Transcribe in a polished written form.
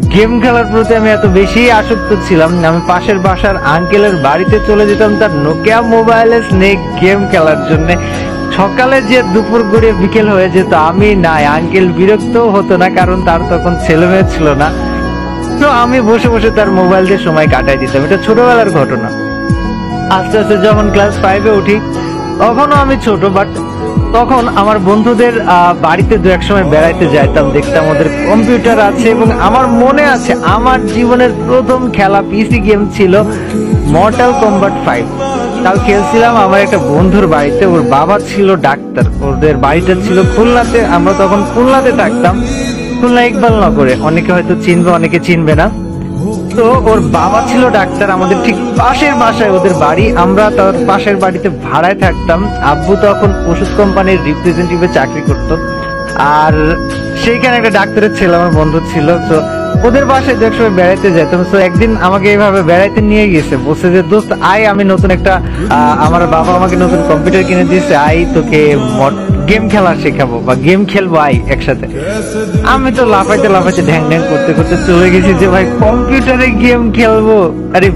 Game খেলার প্রতি আমি এত বেশি আসক্ত ছিলাম, আমি পাশের বাসার আঙ্কেলের বাড়িতে চলে যেতাম তার নোকিয়া মোবাইলে স্নেক গেম খেলার জন্য। সকালে যে দুপুর গড়িয়ে বিকেল হয়ে যেত আমি নাই, আঙ্কেল বিরক্ত হতো না কারণ তার তখন ছেলে মেয়ে ছিল না। তো আমি বসে বসে তার মোবাইল দিয়ে সময় কাটাই দিতাম। এটা ছোটবেলার ঘটনা। আস্তে আস্তে যখন ক্লাস 5-এ উঠি, তখনও আমি ছোট, বাট তখন আমার বন্ধুদের বাড়িতে দু এক সময় বেড়াইতে যাইতাম, দেখতাম ওদের কম্পিউটার আছে এবং আমার মনে আছে আমার জীবনের প্রথম খেলা পিসি গেম ছিল মর্টাল কম্বাট 5। তাও খেলছিলাম আমার একটা বন্ধুর বাড়িতে, ওর বাবা ছিল ডাক্তার, ওদের বাড়িটা ছিল খুলনাতে, আমরা তখন খুলনাতে থাকতাম, খুলনা ইকবাল নগরে। অনেকে হয়তো চিনবে, অনেকে চিনবে না। তো ওর বাবা ছিল ডাক্তার, আমাদের ঠিক পাশের বাসায় ওদের বাড়ি, আমরা তার পাশের বাড়িতে ভাড়ায় থাকতাম। আব্বু তখন ওষুধ কোম্পানির রিপ্রেজেন্টেটিভে চাকরি করতো, আর সেইখানে একটা ডাক্তারের ছেলে আমার বন্ধু ছিল। তো ওদের বাসায় যে সময় বেড়াইতে যেতাম, তো একদিন আমাকে এইভাবে বেড়াইতে নিয়ে গেছে, বলছে যে দোস্ত আয়, আমি নতুন একটা আমার বাবা আমাকে নতুন কম্পিউটার কিনে দিয়েছে, আয় তোকে গেম খেলা শেখাবো বা গেম খেলবো, আই একসাথে। আমি তো লাফাইতে লাফাইতে ঢ্যাং ঢ্যাং করতে করতে চলে গেছি যে ভাই কম্পিউটারে গেম খেলবো। আরে